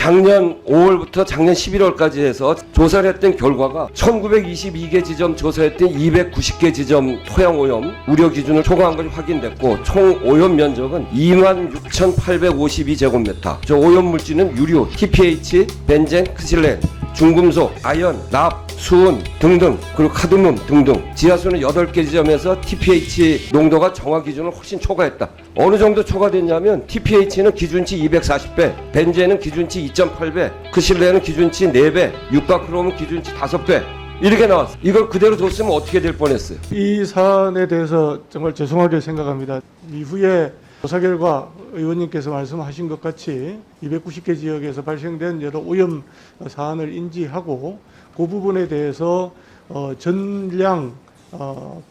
작년 5월부터 작년 11월까지 해서 조사를 했던 결과가 1922개 지점 조사했던 290개 지점 토양오염 우려 기준을 초과한 것이 확인됐고 총 오염 면적은 26,852제곱미터. 저 오염 물질은 유류, TPH, 벤젠, 크실렌, 중금속, 아연, 납, 수은 등등, 그리고 카드뮴 등등. 지하수는 8개 지점에서 TPH 농도가 정화 기준을 훨씬 초과했다. 어느 정도 초과됐냐면 TPH는 기준치 240배, 벤젠은 기준치 2.8배, 크실렌은 기준치 4배, 육각크롬은 기준치 5배. 이렇게 나왔어. 이걸 그대로 뒀으면 어떻게 될 뻔했어요. 이 사안에 대해서 정말 죄송하게 생각합니다. 이후에 조사 결과 의원님께서 말씀하신 것 같이 290개 지역에서 발생된 여러 오염 사안을 인지하고 그 부분에 대해서 전량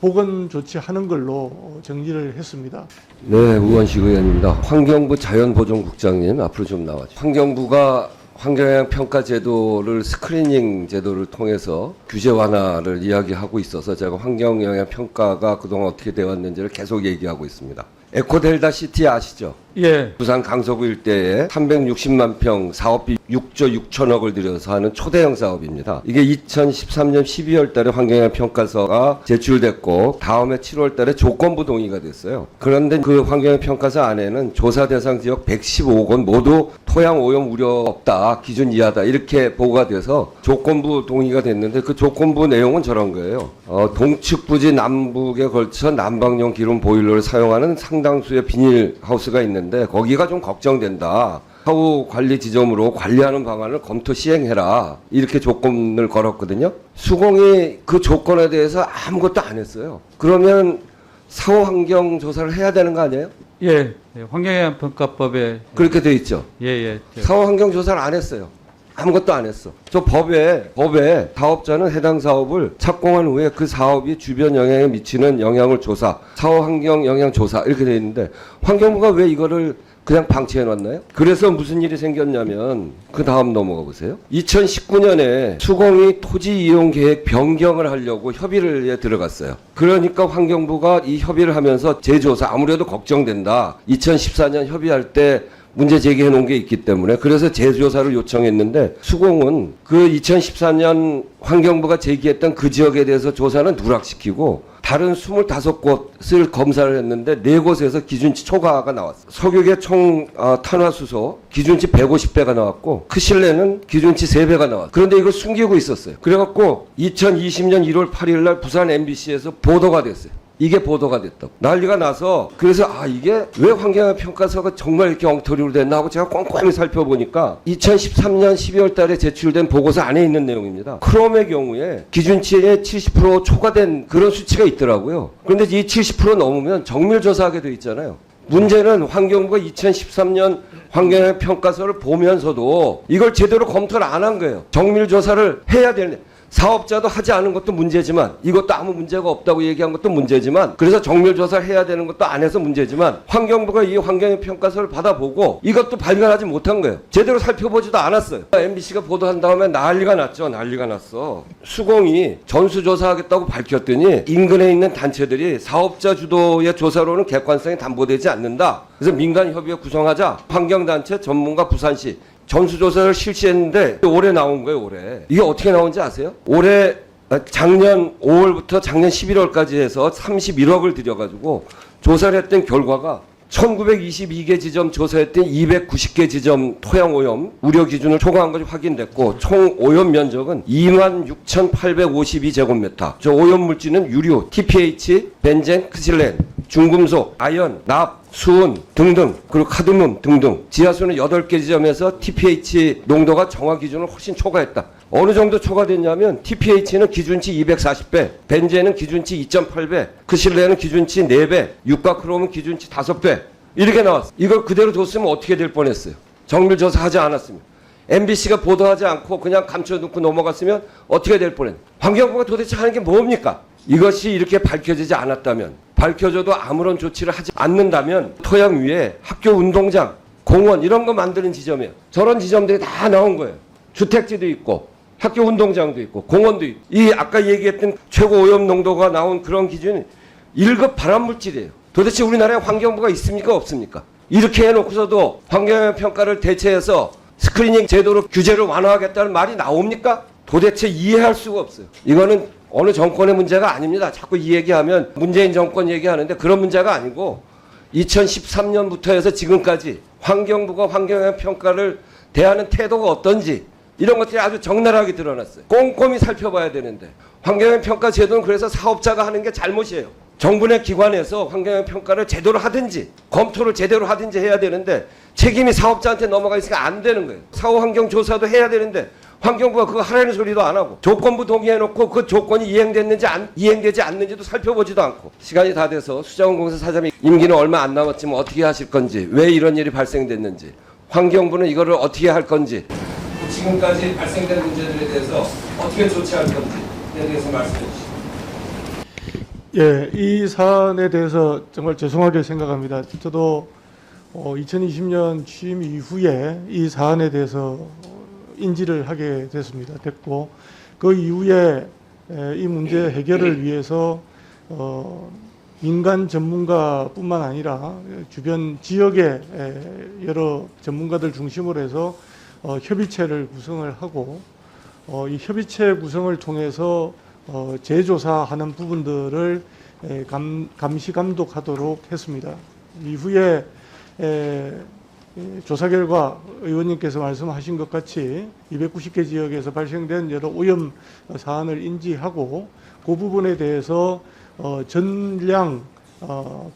보건 조치하는 걸로 정리를 했습니다. 네, 우원식 의원입니다. 환경부 자연보존국장님 앞으로 좀 나와주세요. 환경부가 환경영향 평가 제도를 스크리닝 제도를 통해서 규제 완화를 이야기하고 있어서 제가 환경영향 평가가 그동안 어떻게 되어 왔는지를 계속 얘기하고 있습니다. 에코델타 시티 아시죠? 예. 부산 강서구 일대에 360만 평 사업비 6조 6천억을 들여서 하는 초대형 사업입니다. 이게 2013년 12월 달에 환경영향 평가서가 제출됐고 다음해 7월 달에 조건부 동의가 됐어요. 그런데 그 환경영향 평가서 안에는 조사 대상 지역 115곳 모두 토양 오염 우려 없다, 기준 이하다 이렇게 보고가 돼서 조건부 동의가 됐는데 그 조건부 내용은 저런 거예요. 동측 부지 남북에 걸쳐 난방용 기름 보일러를 사용하는 상당수의 비닐하우스가 있는데 거기가 좀 걱정된다. 사후 관리 지점으로 관리하는 방안을 검토 시행해라. 이렇게 조건을 걸었거든요. 수공이 그 조건에 대해서 아무것도 안 했어요. 그러면 사후 환경 조사를 해야 되는 거 아니에요? 예, 환경영향 평가법에 그렇게 돼 있죠. 예. 사후 환경 조사를 안 했어요. 아무것도 안 했어. 저 법에 사업자는 해당 사업을 착공한 후에 그 사업이 주변 영향에 미치는 영향을 조사, 사후 환경 영향 조사 이렇게 돼 있는데 환경부가 왜 이거를 그냥 방치해 놨나요? 그래서 무슨 일이 생겼냐면 그 다음 넘어가 보세요. 2019년에 수공이 토지 이용 계획 변경을 하려고 협의를 들어갔어요. 그러니까 환경부가 이 협의를 하면서 재조사 아무래도 걱정된다. 2014년 협의할 때 문제 제기해 놓은 게 있기 때문에 그래서 재조사를 요청했는데 수공은 그 2014년 환경부가 제기했던 그 지역에 대해서 조사는 누락시키고 다른 25곳을 검사를 했는데 4곳에서 기준치 초과가 나왔어요. 석유계 총 탄화수소 기준치 150배가 나왔고 크실렌은 기준치 3배가 나왔어요. 그런데 이걸 숨기고 있었어요. 그래갖고 2020년 1월 8일 날 부산 MBC에서 보도가 됐어요. 이게 보도가 됐다고. 난리가 나서 그래서 이게 왜 환경영향 평가서가 정말 이렇게 엉터리로 됐나 하고 제가 꼼꼼히 살펴보니까 2013년 12월 달에 제출된 보고서 안에 있는 내용입니다. 크롬의 경우에 기준치에 70% 초과된 그런 수치가 있더라고요. 그런데 이 70% 넘으면 정밀조사하게 돼 있잖아요. 문제는 환경부가 2013년 환경영향 평가서를 보면서도 이걸 제대로 검토를 안 한 거예요. 정밀조사를 해야 되는데 사업자도 하지 않은 것도 문제지만 이것도 아무 문제가 없다고 얘기한 것도 문제지만 그래서 정밀조사를 해야 되는 것도 안 해서 문제지만 환경부가 이 환경영향 평가서를 받아보고 이것도 발견하지 못한 거예요. 제대로 살펴보지도 않았어요. MBC가 보도한 다음에 난리가 났죠. 난리가 났어. 수공이 전수조사하겠다고 밝혔더니 인근에 있는 단체들이 사업자 주도의 조사로는 객관성이 담보되지 않는다. 그래서 민간협의회 구성하자. 환경단체 전문가 부산시 전수조사를 실시했는데 올해 나온 거예요. 올해. 이게 어떻게 나온지 아세요? 올해 작년 5월부터 작년 11월까지 해서 31억을 들여가지고 조사를 했던 결과가 1922개 지점 조사했던 290개 지점 토양오염 우려 기준을 초과한 것이 확인됐고 총 오염 면적은 26,852제곱미터. 저 오염 물질은 유류, TPH, 벤젠, 크실렌, 중금속, 아연, 납, 수은 등등, 그리고 카드뮴 등등. 지하수는 8개 지점에서 TPH 농도가 정화 기준을 훨씬 초과했다. 어느 정도 초과됐냐면 TPH는 기준치 240배, 벤젠은 기준치 2.8배, 크실렌은 기준치 4배, 육각크롬은 기준치 5배. 이렇게 나왔어. 이걸 그대로 뒀으면 어떻게 될 뻔했어요. 정밀조사하지 않았으면. MBC가 보도하지 않고 그냥 감춰놓고 넘어갔으면 어떻게 될 뻔했나. 환경부가 도대체 하는 게 뭡니까? 이것이 이렇게 밝혀지지 않았다면, 밝혀져도 아무런 조치를 하지 않는다면 토양 위에 학교 운동장, 공원 이런 거 만드는 지점이에요. 저런 지점들이 다 나온 거예요. 주택지도 있고 학교 운동장도 있고 공원도 있고. 이 아까 얘기했던 최고 오염 농도가 나온 그런 기준이 1급 발암물질이에요. 도대체 우리나라에 환경부가 있습니까 없습니까? 이렇게 해놓고서도 환경영향 평가를 대체해서 스크리닝 제도로 규제를 완화하겠다는 말이 나옵니까? 도대체 이해할 수가 없어요. 이거는 어느 정권의 문제가 아닙니다. 자꾸 이 얘기하면 문재인 정권 얘기하는데 그런 문제가 아니고 2013년부터 해서 지금까지 환경부가 환경영향 평가를 대하는 태도가 어떤지 이런 것들이 아주 적나라하게 드러났어요. 꼼꼼히 살펴봐야 되는데 환경영향 평가 제도는 그래서 사업자가 하는 게 잘못이에요. 정부 내 기관에서 환경영향 평가를 제대로 하든지 검토를 제대로 하든지 해야 되는데 책임이 사업자한테 넘어가 있으니까 안 되는 거예요. 사후 환경 조사도 해야 되는데 환경부가 그거 하라는 소리도 안 하고 조건부 동의해놓고 그 조건이 이행됐는지 이행되지 않는지도 살펴보지도 않고 시간이 다 돼서 수자원공사 사장이 임기는 얼마 안 남았지만 어떻게 하실 건지 왜 이런 일이 발생됐는지 환경부는 이거를 어떻게 할 건지 지금까지 발생된 문제들에 대해서 어떻게 조치할 건지에 대해서 말씀해 주시죠. 예, 이 사안에 대해서 정말 죄송하게 생각합니다. 저도 2020년 취임 이후에 이 사안에 대해서 인지를 하게 됐고 그 이후에 이 문제 해결을 위해서 민간 전문가뿐만 아니라 주변 지역의 여러 전문가들 중심으로 해서 협의체를 구성을 하고 이 협의체 구성을 통해서 재조사하는 부분들을 감시 감독하도록 했습니다. 이후에 조사 결과 의원님께서 말씀하신 것 같이 290개 지역에서 발생된 여러 오염 사안을 인지하고 그 부분에 대해서 전량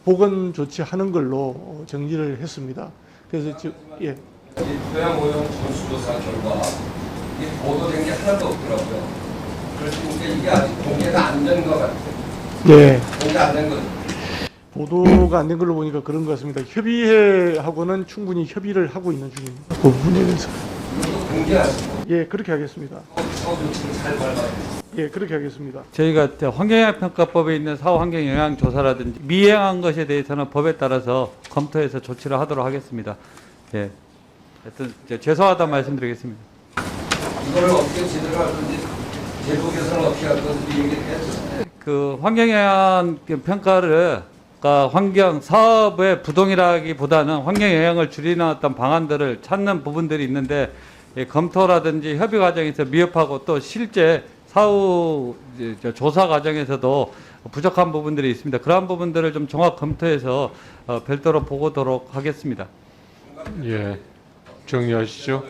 보건 조치하는 걸로 정리를 했습니다. 그래서 예. 토양 오염 전수조사 결과 이게 보도된 게 하나도 없더라고요. 그렇습니까? 이게 아직 공개가 안 된 것 같아요. 네. 공개 안 된 거죠. 보도가 안 된 걸로 보니까 그런 것 같습니다. 협의회하고는 충분히 협의를 하고 있는 중입니다. 그 부분에 대해서. 이것도 공개하시고 예, 그렇게 하겠습니다. 사후 조치를 잘 밟아야 예, 그렇게 하겠습니다. 저희가 환경영향평가법에 있는 사후 환경영향 조사라든지 미행한 것에 대해서는 법에 따라서 검토해서 조치를 하도록 하겠습니다. 예. 하여튼 죄송하다 말씀드리겠습니다. 이거를 어떻게 제대로 할 건지 제도 개선을 어떻게 할 건지 얘기를 해야죠. 그 환경영향 평가를 그러니까 환경 사업의 부동이라기보다는 환경 영향을 줄이는 어떤 방안들을 찾는 부분들이 있는데 검토라든지 협의 과정에서 미흡하고 또 실제 사후 조사 과정에서도 부족한 부분들이 있습니다. 그러한 부분들을 좀 종합 검토해서 별도로 보고도록 하겠습니다. 예, 정리하시죠.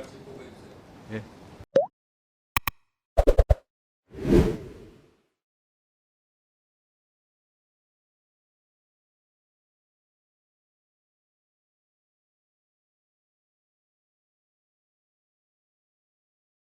예.